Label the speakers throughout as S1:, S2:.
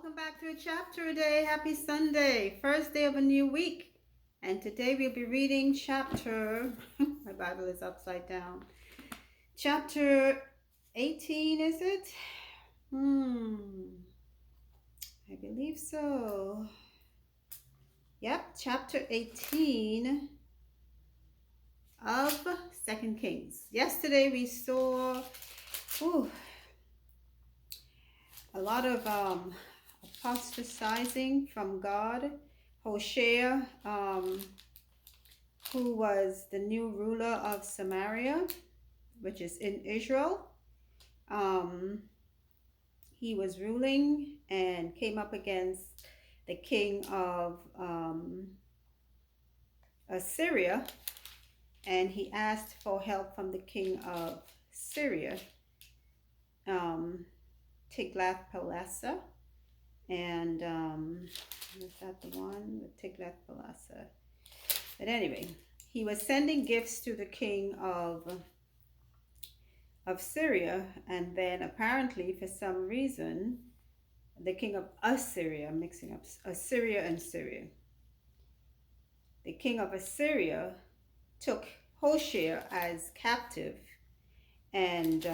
S1: Welcome back to a chapter a day. Happy Sunday, first day of a new week. And today we'll be reading chapter, my Bible is upside down. Chapter 18, is it? I believe so. Yep, chapter 18 of 2 Kings. Yesterday we saw a lot of apostatizing from God. Hoshea, who was the new ruler of Samaria, which is in Israel. He was ruling and came up against the king of Assyria, and he asked for help from the king of Syria, Tiglath-Pileser. And is that the one with Tiglath-Pileser? But anyway, he was sending gifts to the king of Syria, and then apparently for some reason the king of Assyria, I'm mixing up Assyria and Syria. The king of Assyria took Hoshea as captive, and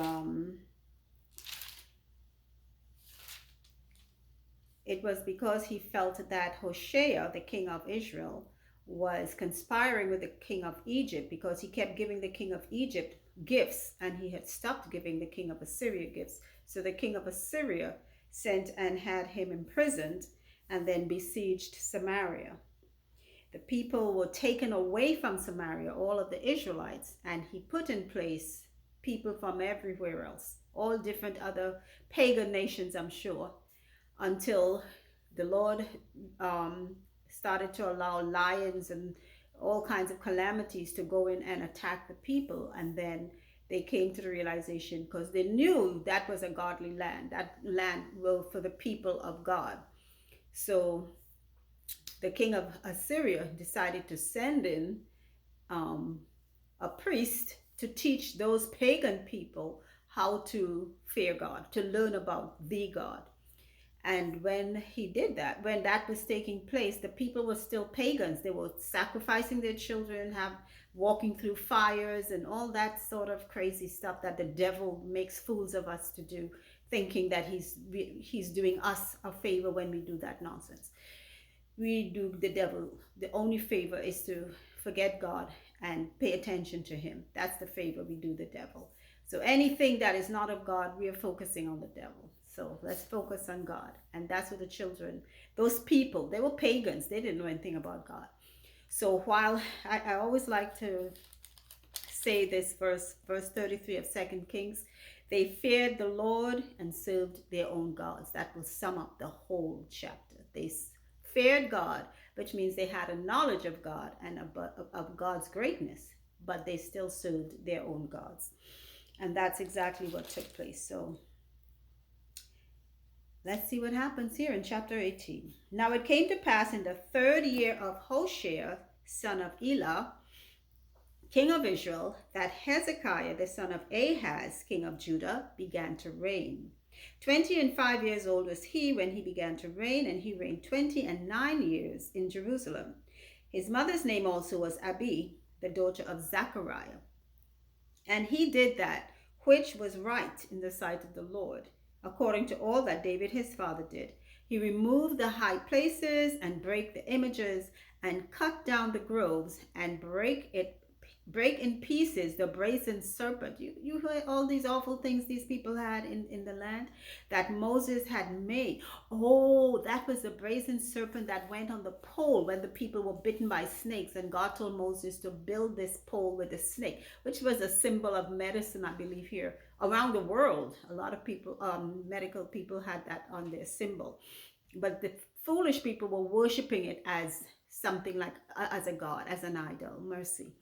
S1: it was because he felt that Hoshea, the king of Israel, was conspiring with the king of Egypt, because he kept giving the king of Egypt gifts and he had stopped giving the king of Assyria gifts. So the king of Assyria sent and had him imprisoned and then besieged Samaria. The people were taken away from Samaria, all of the Israelites, and he put in place people from everywhere else, all different other pagan nations, I'm sure, until the Lord started to allow lions and all kinds of calamities to go in and attack the people. And then they came to the realization, because they knew that was a godly land, that land was for the people of God. So the king of Assyria decided to send in a priest to teach those pagan people how to fear God, to learn about the God. And when he did that, when that was taking place, the people were still pagans. They were sacrificing their children, walking through fires and all that sort of crazy stuff that the devil makes fools of us to do, thinking that he's doing us a favor when we do that nonsense. We do the devil the only favor is to forget God and pay attention to him. That's the favor we do the devil. So anything that is not of God, we are focusing on the devil. So let's focus on God. And that's what the children, those people, they were pagans. They didn't know anything about God. So while I always like to say this verse 33 of 2 Kings, they feared the Lord and served their own gods. That will sum up the whole chapter. They feared God, which means they had a knowledge of God and of God's greatness, but they still served their own gods. And that's exactly what took place. So let's see what happens here in chapter 18. Now it came to pass in the 3rd year of Hoshea, son of Elah, king of Israel, that Hezekiah, the son of Ahaz, king of Judah, began to reign. 25 years old was he when he began to reign, and he reigned 29 years in Jerusalem. His mother's name also was Abi, the daughter of Zechariah. And he did that which was right in the sight of the Lord, according to all that David his father did. He removed the high places and brake the images and cut down the groves and break in pieces the brazen serpent. You heard all these awful things these people had in the land that Moses had made. Oh, that was the brazen serpent that went on the pole when the people were bitten by snakes, and God told Moses to build this pole with a snake, which was a symbol of medicine, I believe, here around the world. A lot of people, medical people, had that on their symbol, but the foolish people were worshiping it as something like as a god, as an idol. Mercy.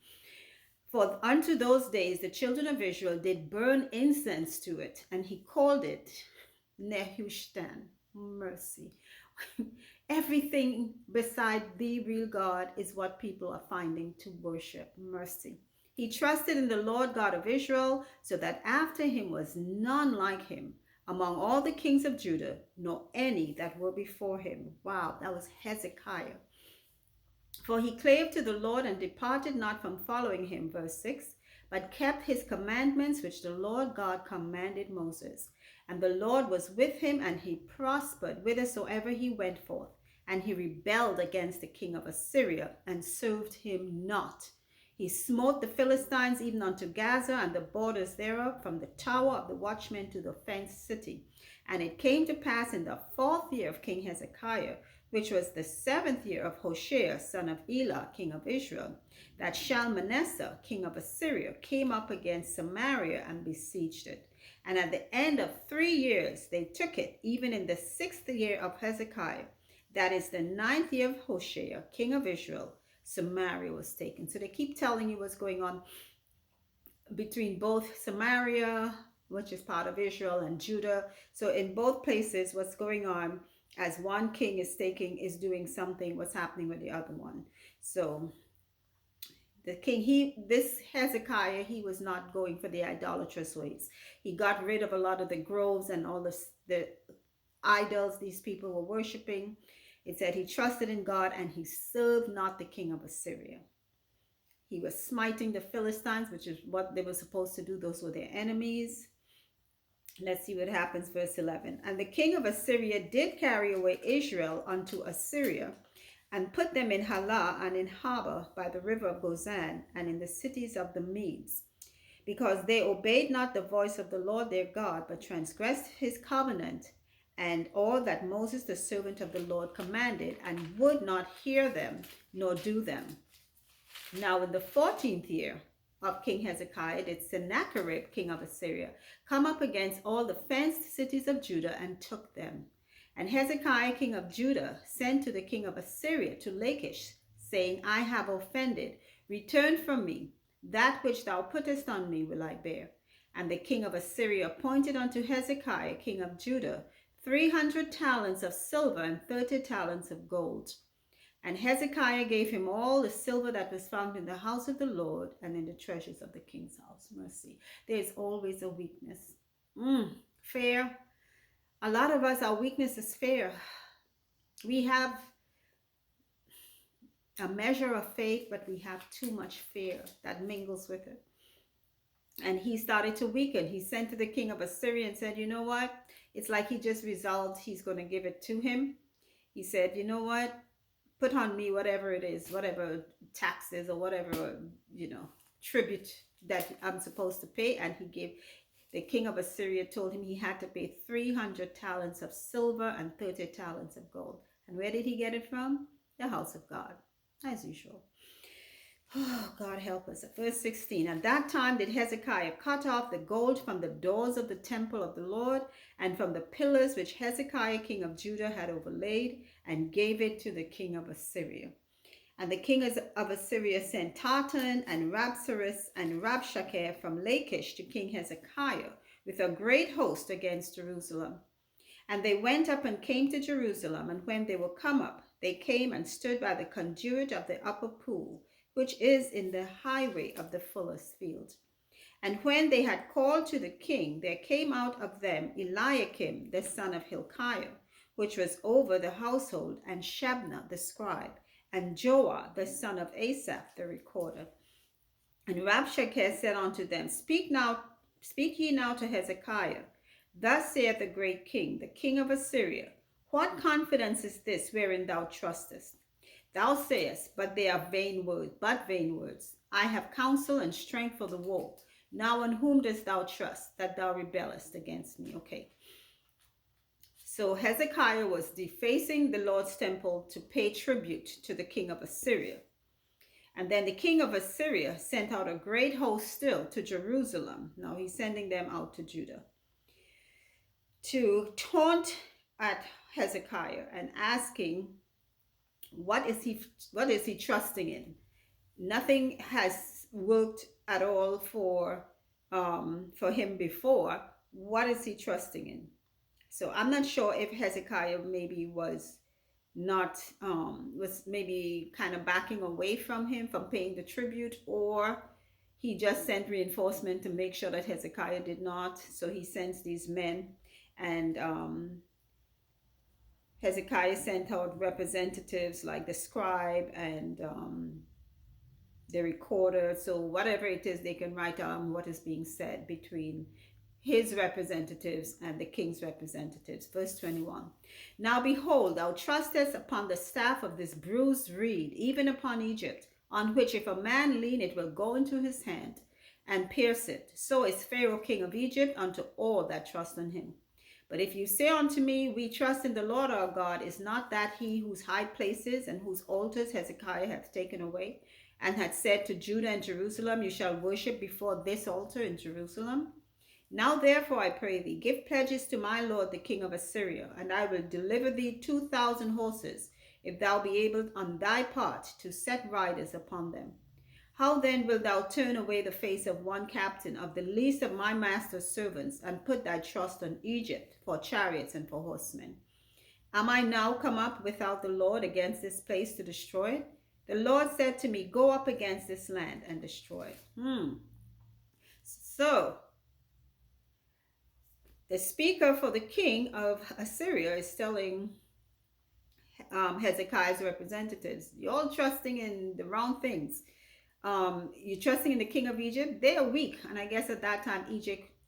S1: For unto those days the children of Israel did burn incense to it, and he called it Nehushtan. Mercy. Everything beside the real God is what people are finding to worship. Mercy. He trusted in the Lord God of Israel, so that after him was none like him, among all the kings of Judah, nor any that were before him. Wow, that was Hezekiah. For he clave to the Lord and departed not from following him, verse 6, but kept his commandments which the Lord God commanded Moses. And the Lord was with him, and he prospered whithersoever he went forth. And he rebelled against the king of Assyria, and served him not. He smote the Philistines even unto Gaza, and the borders thereof, from the tower of the watchmen to the fenced city. And it came to pass in the 4th year of King Hezekiah, which was the 7th year of Hoshea, son of Elah, king of Israel, that Shalmaneser, king of Assyria, came up against Samaria and besieged it. And at the end of 3 years they took it, even in the 6th year of Hezekiah, that is the 9th year of Hoshea, king of Israel, Samaria was taken. So they keep telling you what's going on between both Samaria, which is part of Israel, and Judah. So in both places, what's going on as one king is doing something, what's happening with the other one. So the king, this Hezekiah, he was not going for the idolatrous ways. He got rid of a lot of the groves and all the idols these people were worshiping. It said he trusted in God and he served not the king of Assyria. He was smiting the Philistines, which is what they were supposed to do. Those were their enemies. Let's see what happens, verse 11. And the king of Assyria did carry away Israel unto Assyria, and put them in Halah and in Harbor by the river of Gozan, and in the cities of the Medes, because they obeyed not the voice of the Lord their God, but transgressed his covenant, and all that Moses the servant of the Lord commanded, and would not hear them, nor do them. Now in the 14th year of King Hezekiah did Sennacherib, king of Assyria, come up against all the fenced cities of Judah, and took them. And Hezekiah, king of Judah, sent to the king of Assyria to Lachish, saying, I have offended. Return from me. That which thou puttest on me will I bear. And the king of Assyria appointed unto Hezekiah, king of Judah, 300 talents of silver and 30 talents of gold. And Hezekiah gave him all the silver that was found in the house of the Lord and in the treasures of the king's house. Mercy. There's always a weakness. Fear. A lot of us, our weakness is fear. We have a measure of faith, but we have too much fear that mingles with it. And he started to weaken. He sent to the king of Assyria and said, you know what? It's like he just resolved he's going to give it to him. He said, you know what? Put on me whatever it is, whatever taxes or whatever, tribute that I'm supposed to pay. And the king of Assyria told him he had to pay 300 talents of silver and 30 talents of gold. And where did he get it from? The house of God, as usual. Oh, God help us. Verse 16. At that time did Hezekiah cut off the gold from the doors of the temple of the Lord, and from the pillars which Hezekiah king of Judah had overlaid, and gave it to the king of Assyria. And the king of Assyria sent Tartan and Rabsaris and Rabshakeh from Lachish to King Hezekiah with a great host against Jerusalem. And they went up and came to Jerusalem, and when they were come up, they came and stood by the conduit of the upper pool, which is in the highway of the fuller's field. And when they had called to the king, there came out of them Eliakim the son of Hilkiah, which was over the household, and Shebna the scribe, and Joah the son of Asaph the recorder. And Rabshakeh said unto them, Speak ye now to Hezekiah. Thus saith the great king, the king of Assyria, What confidence is this wherein thou trustest? Thou sayest, but they are vain words. I have counsel and strength for the war. Now on whom dost thou trust, that thou rebellest against me? Okay. So Hezekiah was defacing the Lord's temple to pay tribute to the king of Assyria. And then the king of Assyria sent out a great host still to Jerusalem. Now he's sending them out to Judah to taunt at Hezekiah and asking, what is he trusting in? Nothing has worked at all for him before. What is he trusting in? So I'm not sure if Hezekiah maybe was maybe kind of backing away from him, from paying the tribute, or he just sent reinforcement to make sure that Hezekiah did not. So he sends these men, And Hezekiah sent out representatives like the scribe and the recorder. So whatever it is, they can write down what is being said between his representatives and the king's representatives. Verse 21. Now behold, thou trustest upon the staff of this bruised reed, even upon Egypt, on which if a man lean, it will go into his hand and pierce it. So is Pharaoh king of Egypt unto all that trust on him. But if you say unto me, we trust in the Lord our God, is not that he whose high places and whose altars Hezekiah hath taken away, and had said to Judah and Jerusalem, you shall worship before this altar in Jerusalem? Now therefore I pray thee, give pledges to my lord the king of Assyria, and I will deliver thee 2,000 horses, if thou be able on thy part to set riders upon them. How then wilt thou turn away the face of one captain of the least of my master's servants, and put thy trust on Egypt for chariots and for horsemen? Am I now come up without the Lord against this place to destroy it? The Lord said to me, go up against this land and destroy it. So, the speaker for the king of Assyria is telling Hezekiah's representatives, you're all trusting in the wrong things. You're trusting in the king of Egypt. They are weak. And I guess at that time,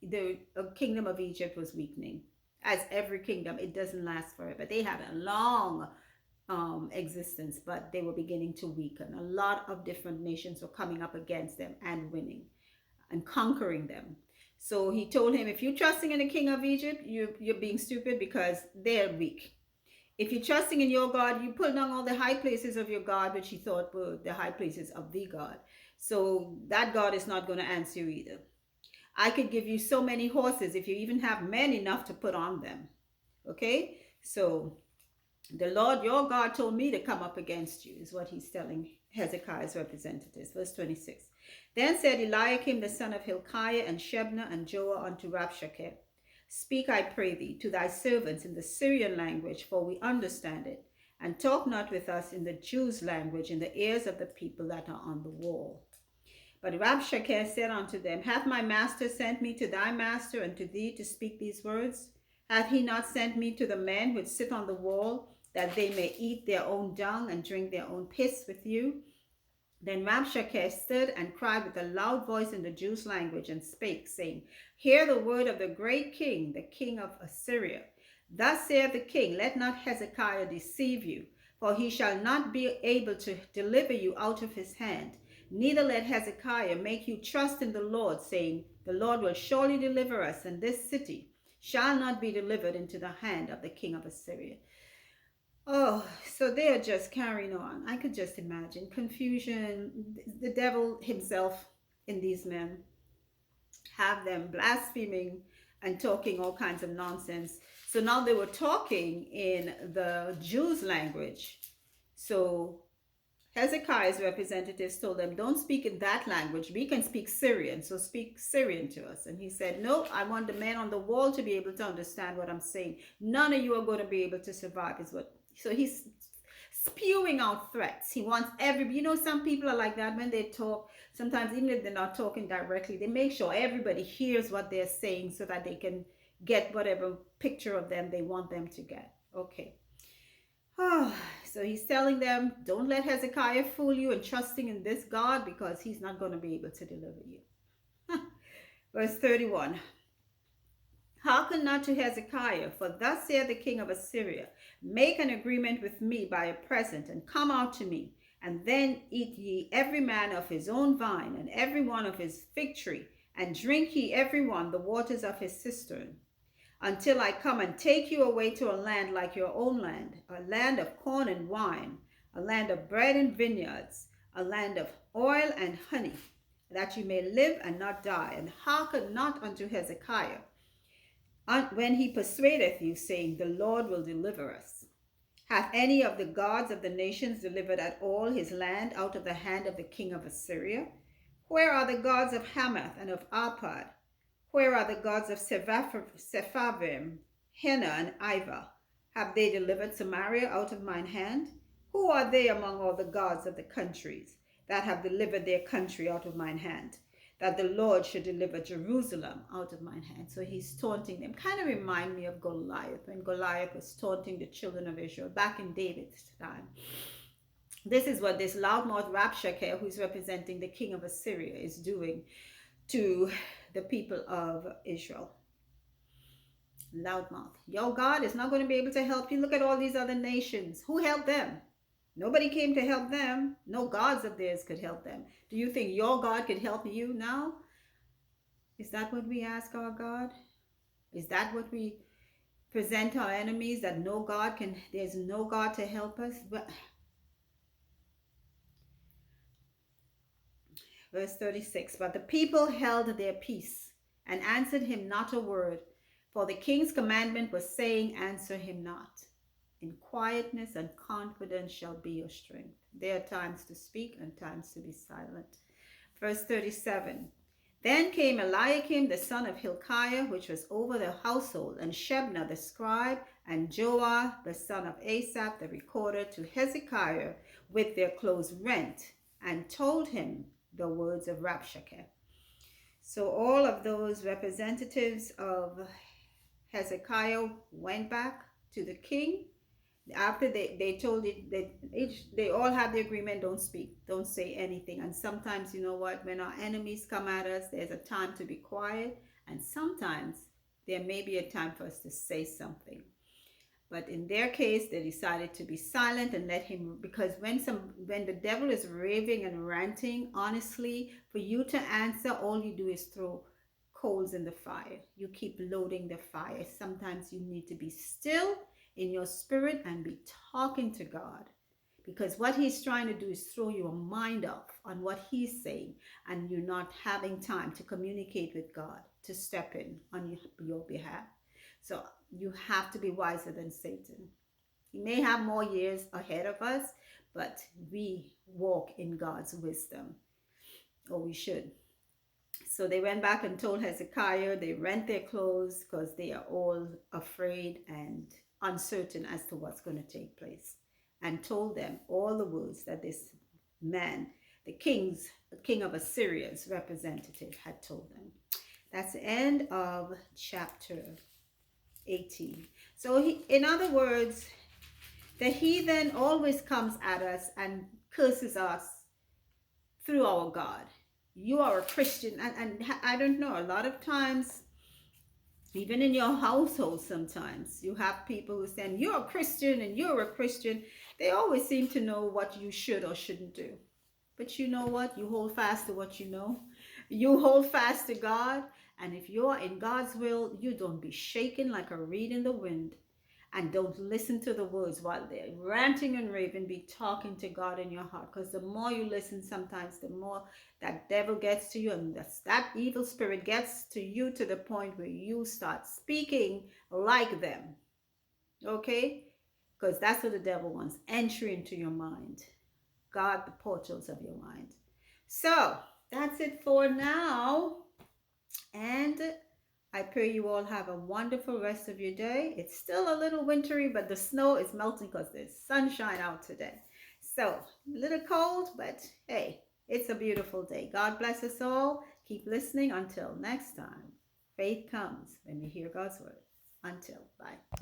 S1: the kingdom of Egypt was weakening. As every kingdom, it doesn't last forever. They had a long existence, but they were beginning to weaken. A lot of different nations were coming up against them and winning and conquering them. So he told him, if you're trusting in the king of Egypt, you're being stupid because they're weak. If you're trusting in your God, you pull down all the high places of your God, which he thought were the high places of the God. So that God is not going to answer you either. I could give you so many horses if you even have men enough to put on them. Okay? So the Lord your God told me to come up against you, is what he's telling Hezekiah's representatives. Verse 26. Then said Eliakim the son of Hilkiah and Shebna and Joah unto Rabshakeh, speak, I pray thee, to thy servants in the Syrian language, for we understand it, and talk not with us in the Jews' language in the ears of the people that are on the wall. But Rabshakeh said unto them, hath my master sent me to thy master and to thee to speak these words? Hath he not sent me to the men which sit on the wall, that they may eat their own dung and drink their own piss with you? Then Rabshakeh stood and cried with a loud voice in the Jews' language and spake, saying, hear the word of the great king, the king of Assyria. Thus saith the king, let not Hezekiah deceive you, for he shall not be able to deliver you out of his hand. Neither let Hezekiah make you trust in the Lord, saying, the Lord will surely deliver us, and this city shall not be delivered into the hand of the king of Assyria. Oh, so they are just carrying on. I could just imagine confusion, the devil himself in these men, have them blaspheming and talking all kinds of nonsense. So now they were talking in the Jews' language. So Hezekiah's representatives told them, don't speak in that language. We can speak Syrian, so speak Syrian to us. And he said, no, I want the men on the wall to be able to understand what I'm saying. None of you are going to be able to survive, is what. So he's spewing out threats. He wants everybody. You know, some people are like that when they talk. Sometimes even if they're not talking directly, they make sure everybody hears what they're saying so that they can get whatever picture of them they want them to get. Okay. So he's telling them, don't let Hezekiah fool you and trusting in this God, because he's not going to be able to deliver you. Verse 31. Hearken not to Hezekiah, for thus saith the king of Assyria, make an agreement with me by a present, and come out to me, and then eat ye every man of his own vine, and every one of his fig tree, and drink ye every one the waters of his cistern, until I come and take you away to a land like your own land, a land of corn and wine, a land of bread and vineyards, a land of oil and honey, that you may live and not die. And hearken not unto Hezekiah, when he persuadeth you, saying, the Lord will deliver us. Hath any of the gods of the nations delivered at all his land out of the hand of the king of Assyria? Where are the gods of Hamath and of Arpad? Where are the gods of Sepharvaim, Hena, and Iva? Have they delivered Samaria out of mine hand? Who are they among all the gods of the countries that have delivered their country out of mine hand? that the Lord should deliver Jerusalem out of mine hand. So he's taunting them. Kind of remind me of Goliath, when Goliath was taunting the children of Israel back in David's time. This is what this loudmouth Rabshakeh, who's representing the king of Assyria, is doing to the people of Israel. Loudmouth. Your God is not going to be able to help you. Look at all these other nations. Who helped them? Nobody came to help them. No gods of theirs could help them. Do you think your God could help you now? Is that what we ask our God? Is that what we present our enemies, that no God can, there's no God to help us? But verse 36, but the people held their peace and answered him not a word, for the king's commandment was saying, answer him not. In quietness and confidence shall be your strength. There are times to speak and times to be silent. Verse 37, then came Eliakim the son of Hilkiah, which was over the household, and Shebna the scribe, and Joah the son of Asaph the recorder, to Hezekiah with their clothes rent, and told him the words of Rabshakeh. So all of those representatives of Hezekiah went back to the king. After they told it, they all had the agreement, don't speak, don't say anything. And sometimes, you know what, when our enemies come at us, there's a time to be quiet, and sometimes there may be a time for us to say something. But in their case, they decided to be silent and let him, because when the devil is raving and ranting, honestly, for you to answer, all you do is throw coals in the fire. You keep loading the fire. Sometimes you need to be still in your spirit and be talking to God, because what he's trying to do is throw your mind off on what he's saying, and you're not having time to communicate with God to step in on your behalf. So you have to be wiser than Satan. He may have more years ahead of us, but we walk in God's wisdom, or we should. So they went back and told Hezekiah, they rent their clothes because they are all afraid and uncertain as to what's going to take place, and told them all the words that this man, the king of Assyria's representative, had told them. That's the end of chapter 18. So in other words, the heathen always comes at us and curses us through our God. You are a Christian, and I don't know, a lot of times, even in your household, sometimes you have people who say, you're a Christian and you're a Christian. They always seem to know what you should or shouldn't do. But you know what? You hold fast to what you know. You hold fast to God. And if you're in God's will, you don't be shaken like a reed in the wind. And don't listen to the words while they're ranting and raving. Be talking to God in your heart. Because the more you listen, sometimes the more that devil gets to you, and that evil spirit gets to you, to the point where you start speaking like them. Okay? Because that's what the devil wants. Entry into your mind. Guard the portals of your mind. So that's it for now. And I pray you all have a wonderful rest of your day. It's still a little wintry, but the snow is melting because there's sunshine out today. So a little cold, but hey, it's a beautiful day. God bless us all. Keep listening. Until next time. Faith comes when you hear God's word. Until, bye.